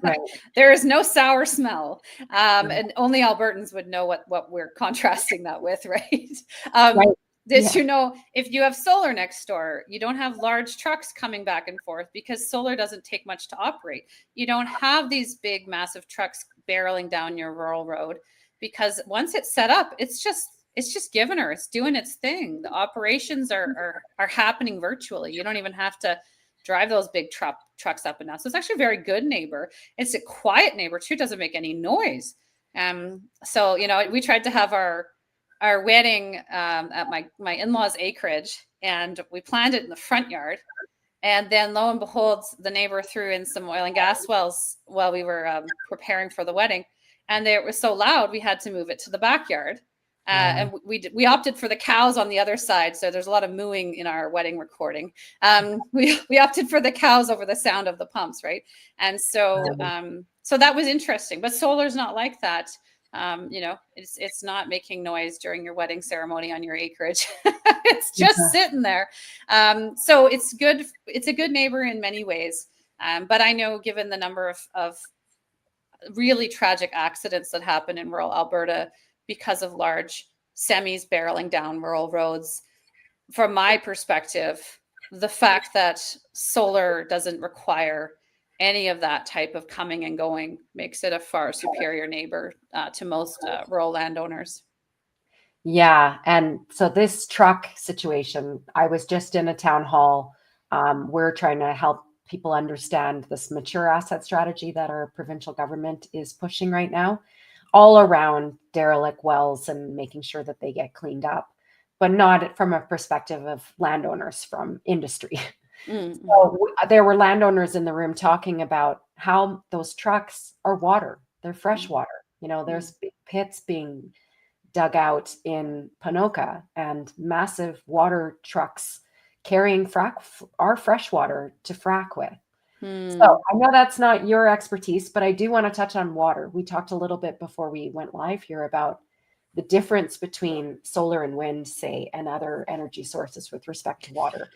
Right. There is no sour smell. And only Albertans would know what we're contrasting that with, right? Right. Did you know if you have solar next door, you don't have large trucks coming back and forth because solar doesn't take much to operate. You don't have these big, massive trucks barreling down your rural road, because once it's set up, it's just given her, it's doing its thing. The operations are happening virtually. You don't even have to drive those big trucks up and down. So it's actually a very good neighbor. It's a quiet neighbor too, doesn't make any noise. So, you know, we tried to have our wedding at my in-laws' acreage, and we planned it in the front yard. And then lo and behold, the neighbor threw in some oil and gas wells while we were preparing for the wedding. And it was so loud, we had to move it to the backyard. And we opted for the cows on the other side. So there's a lot of mooing in our wedding recording. We opted for the cows over the sound of the pumps, right? And so so that was interesting. But solar's not like that. You know, it's not making noise during your wedding ceremony on your acreage. It's just sitting there. So it's good. It's a good neighbor in many ways. But I know, given the number of really tragic accidents that happen in rural Alberta because of large semis barreling down rural roads, from my perspective, the fact that solar doesn't require any of that type of coming and going makes it a far superior neighbor to most rural landowners. Yeah. And so this truck situation, I was just in a town hall. We're trying to help people understand this mature asset strategy that our provincial government is pushing right now, all around derelict wells and making sure that they get cleaned up, but not from a perspective of landowners, from industry. Mm-hmm. So there were landowners in the room talking about how those trucks are water. They're fresh water. You know, there's big pits being dug out in Ponoka and massive water trucks carrying our fresh water to frack with. So I know that's not your expertise, but I do want to touch on water. We talked a little bit before we went live here about the difference between solar and wind, say, and other energy sources with respect to water.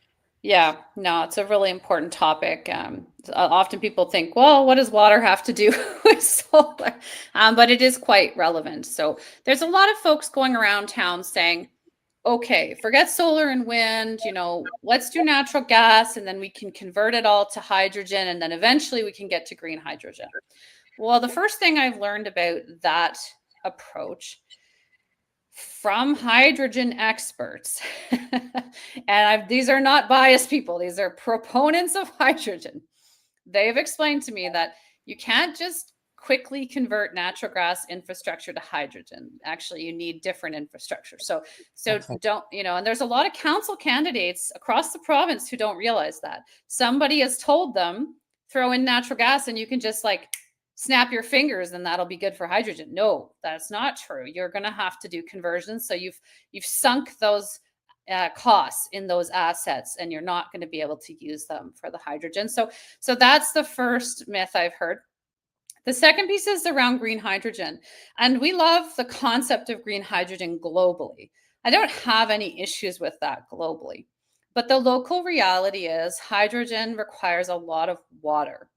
Yeah, no, it's a really important topic. Often people think, well, what does water have to do with solar? But it is quite relevant. So there's a lot of folks going around town saying, okay, forget solar and wind, you know, let's do natural gas, and then we can convert it all to hydrogen, and then eventually we can get to green hydrogen. Well, the first thing I've learned about that approach from hydrogen experts, and these are not biased people, these are proponents of hydrogen. They've explained to me that you can't just quickly convert natural gas infrastructure to hydrogen. Actually, you need different infrastructure. So don't, you know, and there's a lot of council candidates across the province who don't realize that. Somebody has told them, throw in natural gas and you can just like snap your fingers and that'll be good for hydrogen. No, that's not true. You're going to have to do conversions. So you've sunk those costs in those assets, and you're not going to be able to use them for the hydrogen. So that's the first myth I've heard. The second piece is around green hydrogen. And we love the concept of green hydrogen globally. I don't have any issues with that globally. But the local reality is hydrogen requires a lot of water.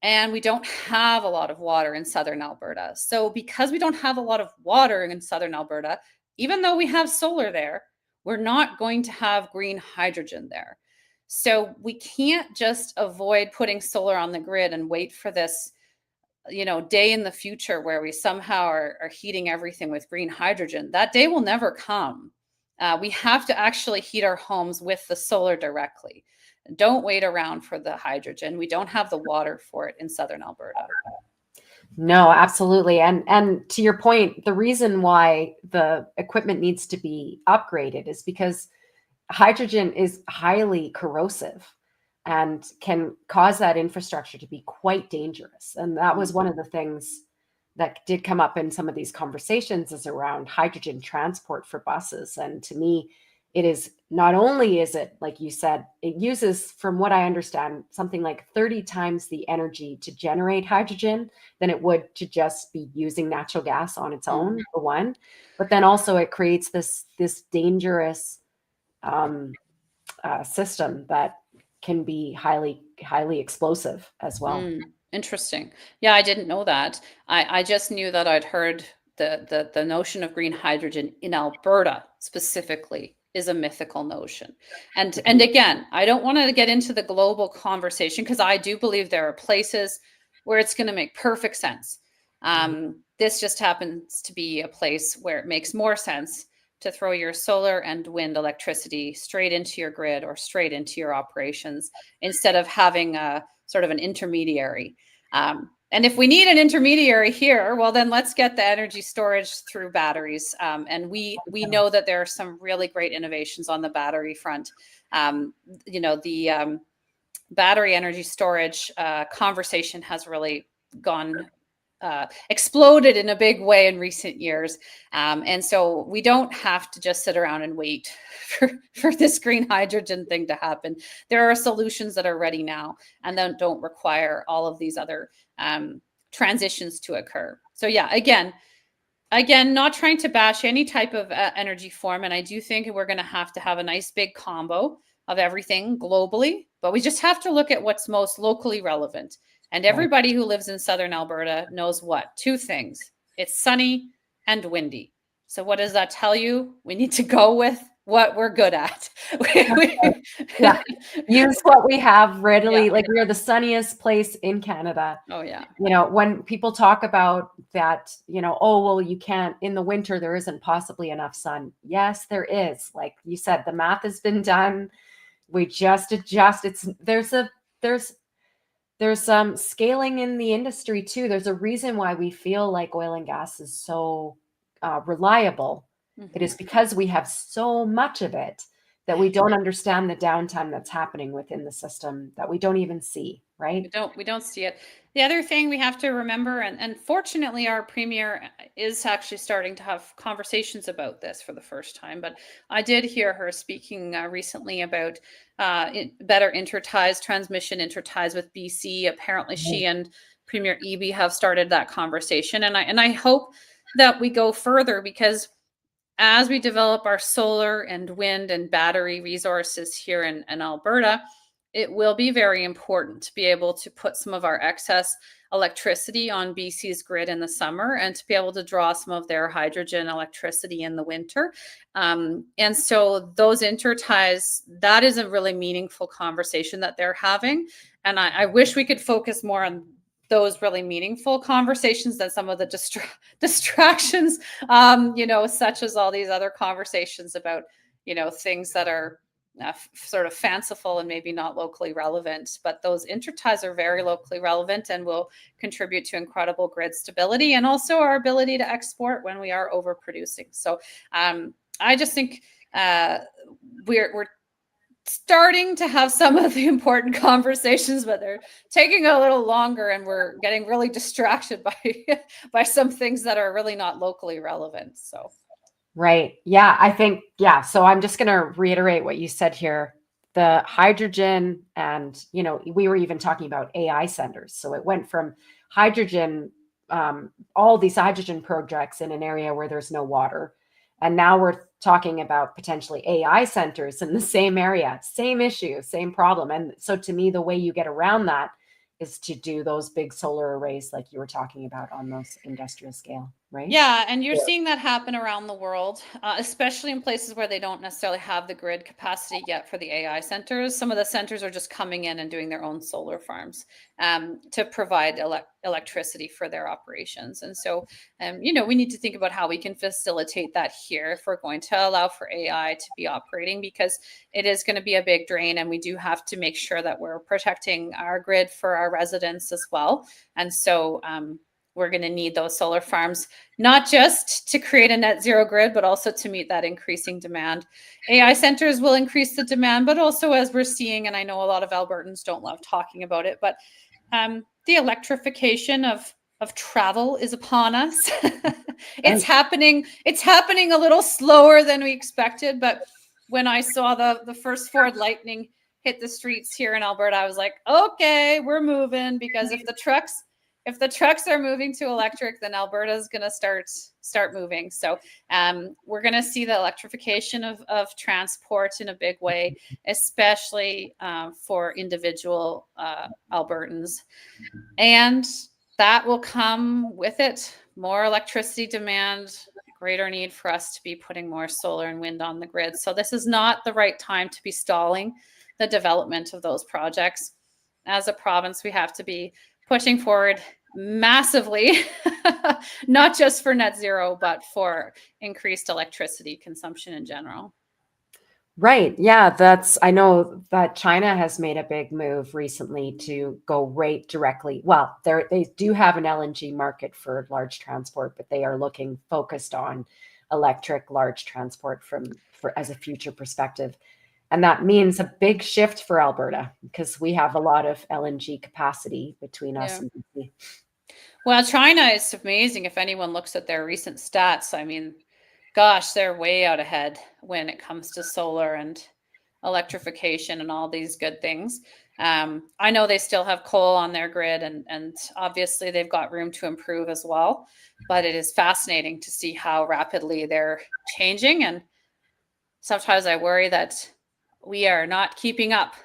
And we don't have a lot of water in southern Alberta. So because we don't have a lot of water in southern Alberta, even though we have solar there, we're not going to have green hydrogen there. So we can't just avoid putting solar on the grid and wait for this, day in the future where we somehow are heating everything with green hydrogen. That day will never come. We have to actually heat our homes with the solar directly. Don't wait around for the hydrogen. We don't have the water for it in southern Alberta. No, absolutely. And to your point, the reason why the equipment needs to be upgraded is because hydrogen is highly corrosive and can cause that infrastructure to be quite dangerous. And that was one of the things that did come up in some of these conversations, is around hydrogen transport for buses. And to me, it is not only is it, like you said, it uses, from what I understand, something like 30 times the energy to generate hydrogen than it would to just be using natural gas on its own, for one. But then also it creates this dangerous system that can be highly explosive as well. Interesting. Yeah, I didn't know that. I just knew that I'd heard the notion of green hydrogen in Alberta specifically is a mythical notion. And again, I don't want to get into the global conversation, because I do believe there are places where it's going to make perfect sense. This just happens to be a place where it makes more sense to throw your solar and wind electricity straight into your grid or straight into your operations, instead of having a sort of an intermediary. And if we need an intermediary here, well, then let's get the energy storage through batteries. And we know that there are some really great innovations on the battery front. The battery energy storage conversation has really exploded in a big way in recent years. And so we don't have to just sit around and wait for this green hydrogen thing to happen. There are solutions that are ready now and then don't require all of these other transitions to occur. So yeah, again, not trying to bash any type of energy form. And I do think we're going to have a nice big combo of everything globally, but we just have to look at what's most locally relevant. And everybody who lives in southern Alberta knows what? Two things. It's sunny and windy. So what does that tell you? We need to go with what we're good at. Yeah. Use what we have readily. Yeah. Like, we are the sunniest place in Canada. Oh, yeah. When people talk about that, oh, well, you can't, in the winter, there isn't possibly enough sun. Yes, there is. Like you said, the math has been done. We just adjust. There's some scaling in the industry too. There's a reason why we feel like oil and gas is so reliable. It is because we have so much of it that we don't understand the downtime that's happening within the system that we don't even see, right? We don't see it. The other thing we have to remember, and fortunately our premier is actually starting to have conversations about this for the first time, but I did hear her speaking recently about better transmission interties with BC. Apparently she and Premier Eby have started that conversation. And I hope that we go further, because as we develop our solar and wind and battery resources here in Alberta, it will be very important to be able to put some of our excess electricity on BC's grid in the summer, and to be able to draw some of their hydrogen electricity in the winter. And so those interties, that is a really meaningful conversation that they're having. And I wish we could focus more on those really meaningful conversations than some of the distractions, such as all these other conversations about, things that are sort of fanciful and maybe not locally relevant. But those interties are very locally relevant and will contribute to incredible grid stability, and also our ability to export when we are overproducing. So I just think we're starting to have some of the important conversations, but they're taking a little longer, and we're getting really distracted by some things that are really not locally relevant. So right. Yeah, I think, yeah. So I'm just going to reiterate what you said here. The hydrogen, and, we were even talking about AI centers. So it went from hydrogen, all these hydrogen projects in an area where there's no water. And now we're talking about potentially AI centers in the same area, same issue, same problem. And so to me, the way you get around that is to do those big solar arrays like you were talking about on those industrial scale. right? Yeah, and you're seeing that happen around the world, especially in places where they don't necessarily have the grid capacity yet for the AI centers. Some of the centers are just coming in and doing their own solar farms to provide electricity for their operations. And so, we need to think about how we can facilitate that here if we're going to allow for AI to be operating, because it is going to be a big drain, and we do have to make sure that we're protecting our grid for our residents as well. And so, we're going to need those solar farms, not just to create a net zero grid, but also to meet that increasing demand. AI centers will increase the demand, but also, as we're seeing, and I know a lot of Albertans don't love talking about it, but the electrification of travel is upon us. It's happening. It's happening a little slower than we expected, but when I saw the first Ford Lightning hit the streets here in Alberta, I was like, okay, we're moving, because if the trucks are moving to electric, then Alberta is going to start moving. So we're going to see the electrification of transport in a big way, especially for individual Albertans. And that will come with it more electricity demand, greater need for us to be putting more solar and wind on the grid. So this is not the right time to be stalling the development of those projects. As a province, we have to be pushing forward massively, not just for net zero, but for increased electricity consumption in general. Right. Yeah, I know that China has made a big move recently to go right directly. Well, they do have an LNG market for large transport, but they are focused on electric large transport as a future perspective. And that means a big shift for Alberta, because we have a lot of LNG capacity between us and BC. Well, China is amazing. If anyone looks at their recent stats, I mean, gosh, they're way out ahead when it comes to solar and electrification and all these good things. I know they still have coal on their grid, and obviously they've got room to improve as well. But it is fascinating to see how rapidly they're changing. And sometimes I worry that we are not keeping up.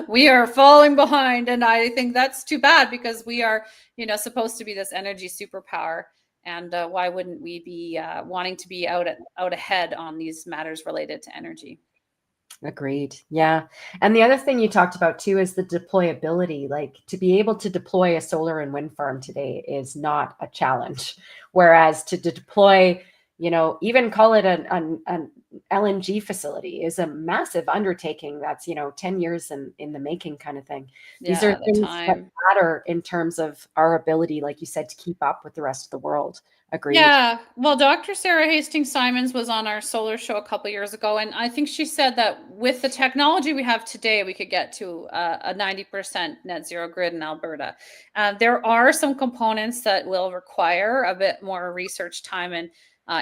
We are falling behind. And I think that's too bad, because we are, supposed to be this energy superpower. And why wouldn't we be wanting to be out ahead on these matters related to energy? Agreed. Yeah. And the other thing you talked about too is the deployability. Like, to be able to deploy a solar and wind farm today is not a challenge. Whereas to deploy, even call it an LNG facility is a massive undertaking. That's, 10 years in the making kind of thing. These are things that matter in terms of our ability, like you said, to keep up with the rest of the world. Agreed. Yeah. Well, Dr. Sarah Hastings-Simons was on our solar show a couple of years ago, and I think she said that with the technology we have today, we could get to a 90% net zero grid in Alberta. There are some components that will require a bit more research time and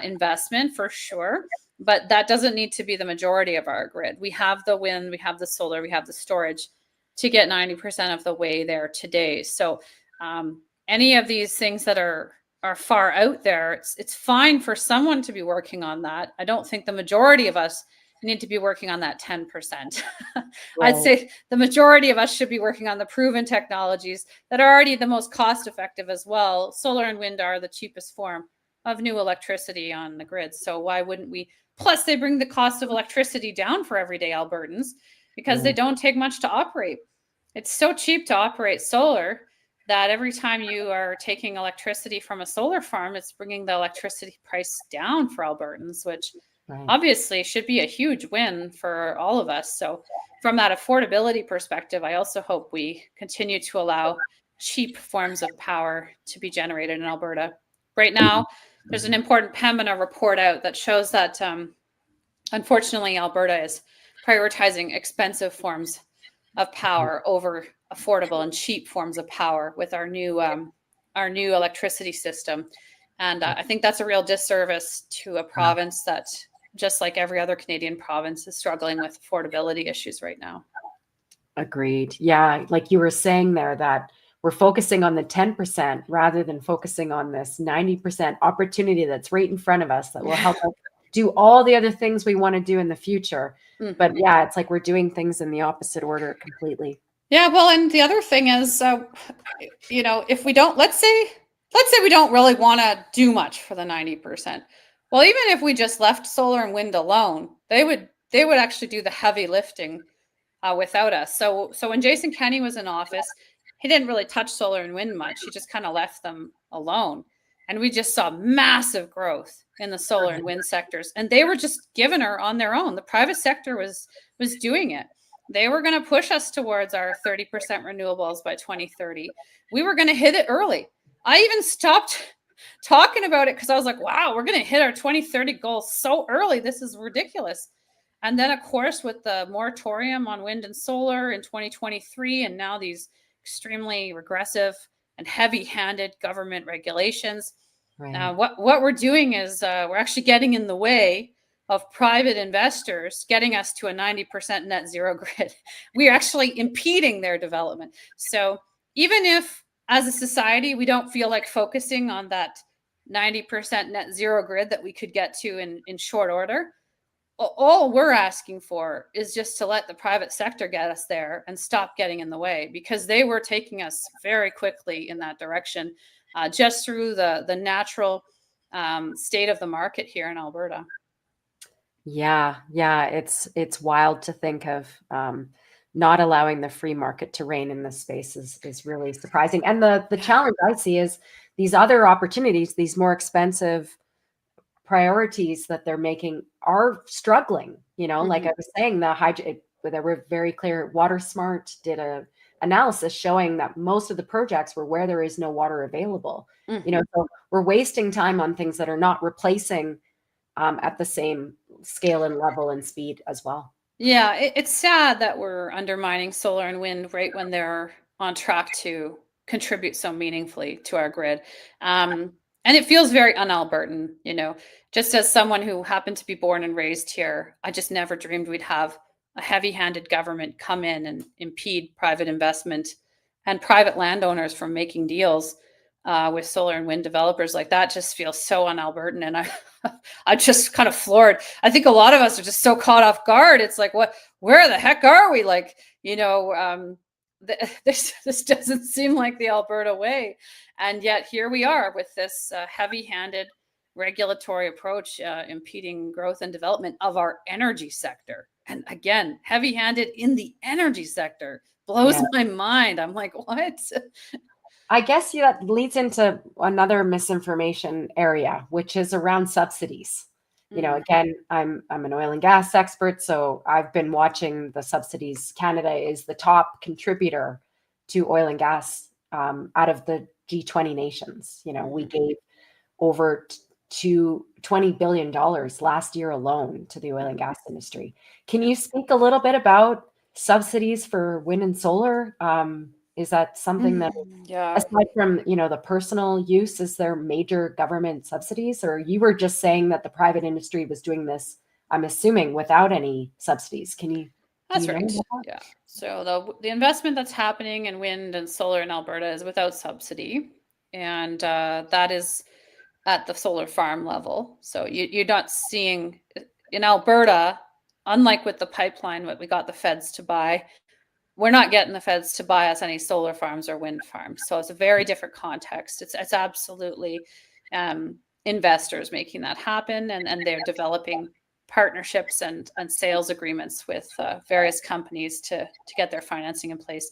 investment, for sure, but that doesn't need to be the majority of our grid. We have the wind, we have the solar, we have the storage to get 90% of the way there today. So any of these things that are far out there, it's fine for someone to be working on that. I don't think the majority of us need to be working on that 10%. Right. I'd say the majority of us should be working on the proven technologies that are already the most cost effective as well. Solar and wind are the cheapest form of new electricity on the grid. So why wouldn't we? Plus, they bring the cost of electricity down for everyday Albertans, because they don't take much to operate. It's so cheap to operate solar that every time you are taking electricity from a solar farm, it's bringing the electricity price down for Albertans, which obviously should be a huge win for all of us. So from that affordability perspective, I also hope we continue to allow cheap forms of power to be generated in Alberta. Right now, there's an important Pembina report out that shows that, unfortunately, Alberta is prioritizing expensive forms of power over affordable and cheap forms of power with our new electricity system. And I think that's a real disservice to a province that, just like every other Canadian province, is struggling with affordability issues right now. Agreed. Yeah, like you were saying there, that we're focusing on the 10% rather than focusing on this 90% opportunity that's right in front of us that will help us do all the other things we want to do in the future. Mm-hmm. But yeah, it's like we're doing things in the opposite order completely. Yeah, well, and the other thing is, if we don't, let's say let's say we don't really want to do much for the 90%. Well, even if we just left solar and wind alone, they would actually do the heavy lifting without us. So when Jason Kenney was in office, he didn't really touch solar and wind much. He just kind of left them alone. And we just saw massive growth in the solar and wind sectors. And they were just giving her on their own. The private sector was doing it. They were going to push us towards our 30% renewables by 2030. We were going to hit it early. I even stopped talking about it because I was like, wow, we're going to hit our 2030 goal so early. This is ridiculous. And then, of course, with the moratorium on wind and solar in 2023, and now these extremely regressive and heavy-handed government regulations, Right. what we're doing is we're actually getting in the way of private investors getting us to a 90% net zero grid. We're actually impeding their development. So even if, as a society, we don't feel like focusing on that 90% net zero grid that we could get to in short order, all we're asking for is just to let the private sector get us there and stop getting in the way, because they were taking us very quickly in that direction, just through the natural state of the market here in Alberta. Yeah, it's wild to think of not allowing the free market to reign in this space is really surprising. And the challenge I see is these other opportunities, these more expensive priorities that they're making are struggling. Like I was saying, they were very clear. Water Smart did a analysis showing that most of the projects were where there is no water available. So we're wasting time on things that are not replacing at the same scale and level and speed as well. Yeah, it's sad that we're undermining solar and wind right when they're on track to contribute so meaningfully to our grid. And it feels very un-Albertan, just as someone who happened to be born and raised here, I just never dreamed we'd have a heavy-handed government come in and impede private investment and private landowners from making deals with solar and wind developers. Like, that just feels so un-Albertan. And I'm just kind of floored. I think a lot of us are just so caught off guard. It's like, where the heck are we? Like, this doesn't seem like the Alberta way. And yet here we are with this heavy-handed regulatory approach impeding growth and development of our energy sector. And again, heavy-handed in the energy sector blows my mind. I'm like, what? I guess that leads into another misinformation area, which is around subsidies. Again, I'm an oil and gas expert, so I've been watching the subsidies. Canada is the top contributor to oil and gas out of the G20 nations. We gave over to $20 billion last year alone to the oil and gas industry. Can you speak a little bit about subsidies for wind and solar? Is that something that, aside from, the personal use, is there major government subsidies? Or you were just saying that the private industry was doing this, I'm assuming, without any subsidies. That's right. Yeah. So the investment that's happening in wind and solar in Alberta is without subsidy. And that is at the solar farm level. So you're not seeing in Alberta, unlike with the pipeline, what we got the feds to buy, we're not getting the feds to buy us any solar farms or wind farms. So it's a very different context. It's absolutely investors making that happen, and they're developing partnerships and sales agreements with various companies to get their financing in place.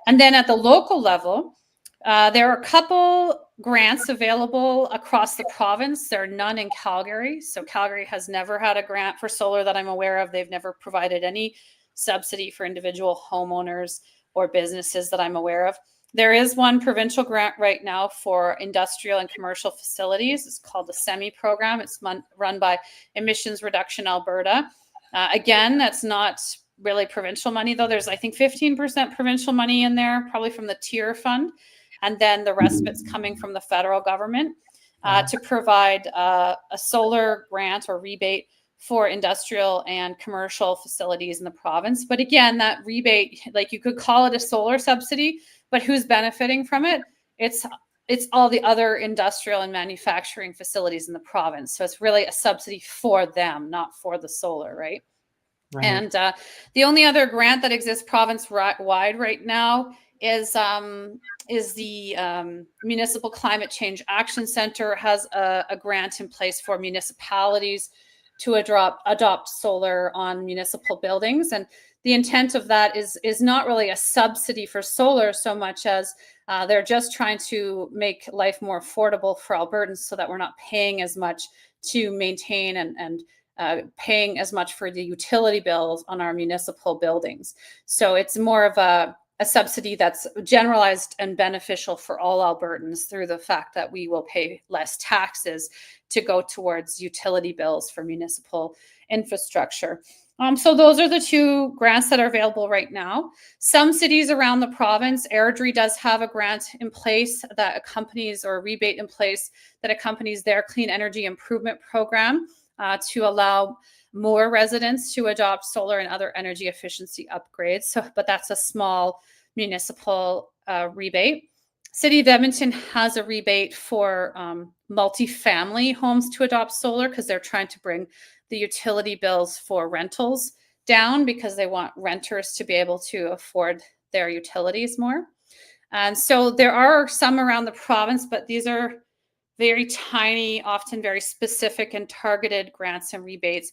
And then at the local level, there are a couple grants available across the province. There are none in Calgary. So Calgary has never had a grant for solar that I'm aware of. They've never provided any subsidy for individual homeowners or businesses that I'm aware of. There is one provincial grant right now for industrial and commercial facilities. It's called the SEMI program. It's run by Emissions Reduction Alberta. Again, that's not really provincial money, though. There's, I think, 15% provincial money in there, probably from the TIER fund. And then the rest of it's coming from the federal government to provide a solar grant or rebate for industrial and commercial facilities in the province. But again, that rebate, like, you could call it a solar subsidy, but who's benefiting from it? It's all the other industrial and manufacturing facilities in the province. So it's really a subsidy for them, not for the solar, right? And the only other grant that exists province-wide right now is the Municipal Climate Change Action Center has a grant in place for municipalities to adopt solar on municipal buildings. And the intent of that is not really a subsidy for solar so much as they're just trying to make life more affordable for Albertans so that we're not paying as much to maintain and paying as much for the utility bills on our municipal buildings. So it's more of a subsidy that's generalized and beneficial for all Albertans through the fact that we will pay less taxes to go towards utility bills for municipal infrastructure. So those are the two grants that are available right now. Some cities around the province, Airdrie does have a grant in place that accompanies, or a rebate in place that accompanies their clean energy improvement program to allow more residents to adopt solar and other energy efficiency upgrades. So, but that's a small municipal rebate. City of Edmonton has a rebate for multifamily homes to adopt solar because they're trying to bring the utility bills for rentals down because they want renters to be able to afford their utilities more. And so there are some around the province, but these are very tiny, often very specific and targeted grants and rebates.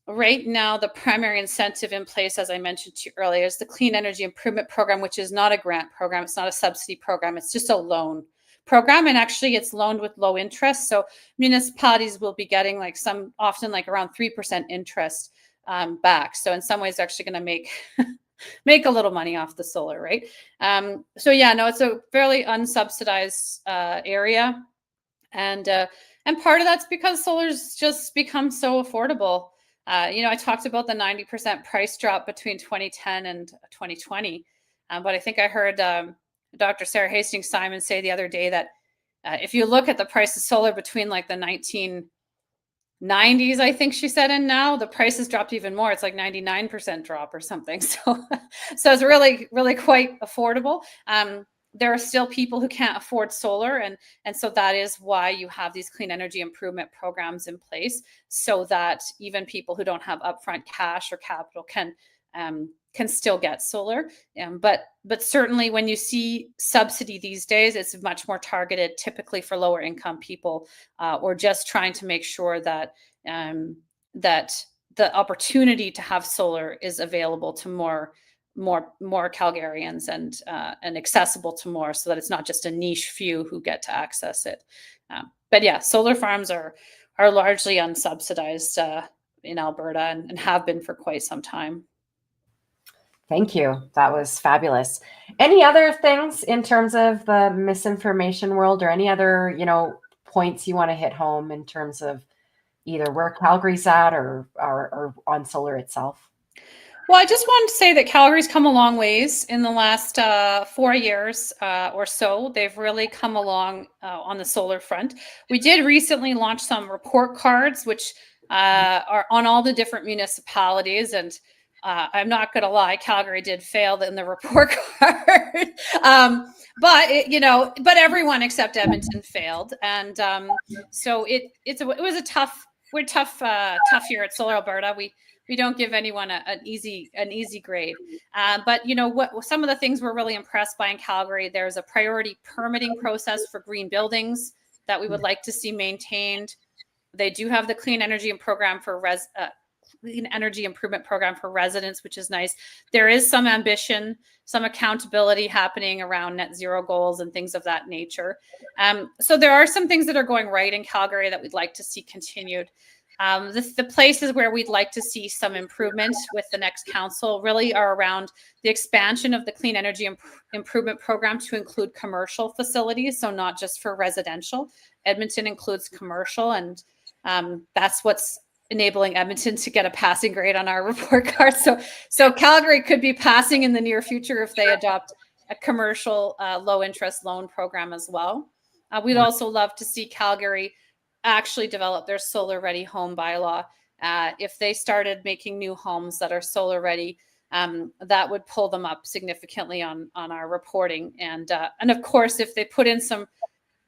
Right now, the primary incentive in place, as I mentioned to you earlier, is the Clean Energy Improvement Program, which is not a grant program. It's not a subsidy program. It's just a loan program. And actually, it's loaned with low interest. So municipalities will be getting often around 3% interest back. So in some ways, they're actually going to make a little money off the solar, right? So yeah, no, it's a fairly unsubsidized area. And part of that's because solar's just become so affordable. I talked about the 90% price drop between 2010 and 2020. But I think I heard Dr. Sarah Hastings-Simon say the other day that if you look at the price of solar between the 1990s, I think she said, and now the price has dropped even more. It's like 99% drop or something. So it's really, really quite affordable. There are still people who can't afford solar. And so that is why you have these clean energy improvement programs in place so that even people who don't have upfront cash or capital can still get solar. But certainly when you see subsidy these days, it's much more targeted typically for lower income people or just trying to make sure that that the opportunity to have solar is available to more Calgarians and accessible to more, so that it's not just a niche few who get to access it. But yeah, solar farms are largely unsubsidized in Alberta and have been for quite some time. Thank you. That was fabulous. Any other things in terms of the misinformation world, or any other, points you want to hit home in terms of either where Calgary's at or on solar itself? Well, I just wanted to say that Calgary's come a long ways in the last 4 years or so. They've really come along on the solar front. We did recently launch some report cards, which are on all the different municipalities. And I'm not going to lie, Calgary did fail in the report card. But everyone except Edmonton failed. And so it was a tough year at Solar Alberta. We don't give anyone an easy grade. But what some of the things we're really impressed by in Calgary, there's a priority permitting process for green buildings that we would like to see maintained. They do have the clean energy improvement program for residents, which is nice. There is some ambition, some accountability happening around net zero goals and things of that nature. So there are some things that are going right in Calgary that we'd like to see continued. The places where we'd like to see some improvement with the next council really are around the expansion of the clean energy improvement program to include commercial facilities, so not just for residential. Edmonton includes commercial, and that's what's enabling Edmonton to get a passing grade on our report card. So Calgary could be passing in the near future if they adopt a commercial low interest loan program as well. We'd also love to see Calgary actually develop their solar ready home bylaw. If they started making new homes that are solar ready, that would pull them up significantly on our reporting. And of course, if they put in some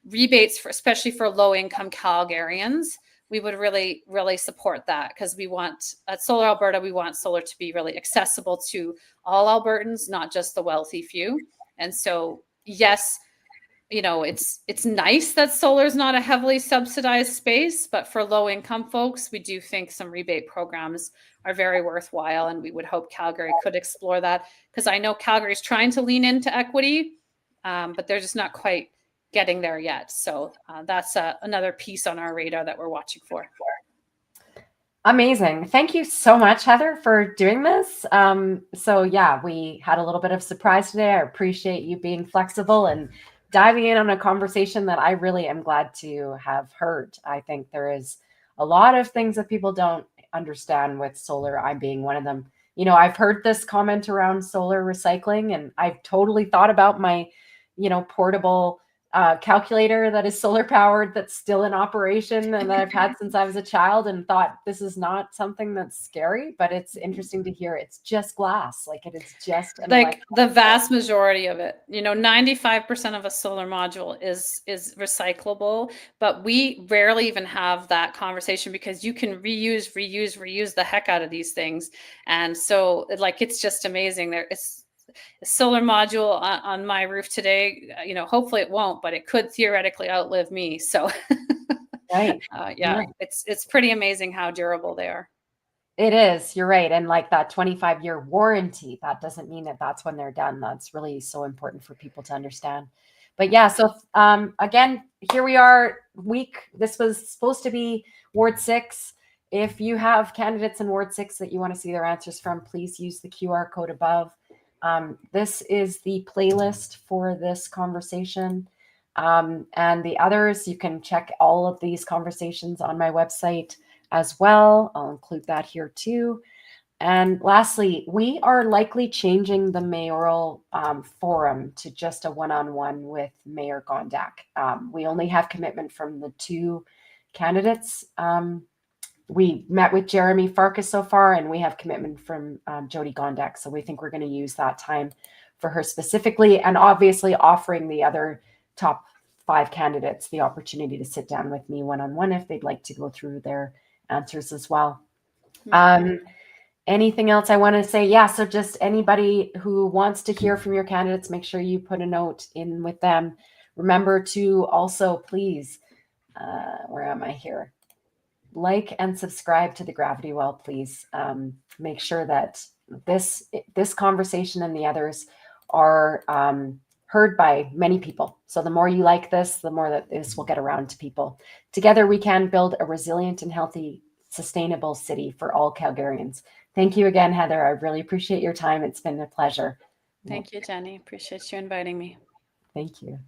rebates especially for low income Calgarians, we would really, really support that, because we want, at Solar Alberta, we want solar to be really accessible to all Albertans, not just the wealthy few. And so, yes, it's nice that solar is not a heavily subsidized space, but for low income folks, we do think some rebate programs are very worthwhile. And we would hope Calgary could explore that, because I know Calgary is trying to lean into equity, but they're just not quite getting there yet. So that's another piece on our radar that we're watching for. Amazing. Thank you so much, Heather, for doing this. So yeah, we had a little bit of surprise today. I appreciate you being flexible and diving in on a conversation that I really am glad to have heard. I think there is a lot of things that people don't understand with solar, I being one of them. I've heard this comment around solar recycling, and I've totally thought about my, portable calculator that is solar powered, that's still in operation and that I've had since I was a child, and thought this is not something that's scary, but it's interesting to hear it's just glass. Like, it is just like the vast majority of it, 95% of a solar module is recyclable, but we rarely even have that conversation, because you can reuse the heck out of these things. And so it's just amazing. There is a solar module on my roof today. Hopefully it won't, but it could theoretically outlive me. So right. It's pretty amazing how durable they are. It is. You're right. And like that 25-year warranty, that doesn't mean that that's when they're done. That's really so important for people to understand. But yeah, so again, here we are. This was supposed to be Ward 6. If you have candidates in Ward 6 that you want to see their answers from, please use the QR code above. This is the playlist for this conversation. And the others, you can check all of these conversations on my website as well. I'll include that here too. And lastly, we are likely changing the mayoral forum to just a one-on-one with Mayor Gondak. We only have commitment from the 2 candidates. We met with Jeremy Farkas so far, and we have commitment from Jody Gondak. So we think we're going to use that time for her specifically, and obviously offering the other top 5 candidates the opportunity to sit down with me one-on-one if they'd like to go through their answers as well. Anything else I want to say? Yeah, so just anybody who wants to hear from your candidates, make sure you put a note in with them. Remember to also please, where am I here? Like and subscribe to the Gravity Well, please. Make sure that this conversation and the others are heard by many people. So the more you like this, the more that this will get around to people. Together, we can build a resilient and healthy, sustainable city for all Calgarians. Thank you again, Heather. I really appreciate your time. It's been a pleasure. Thank you, Jenny. Appreciate you inviting me. Thank you.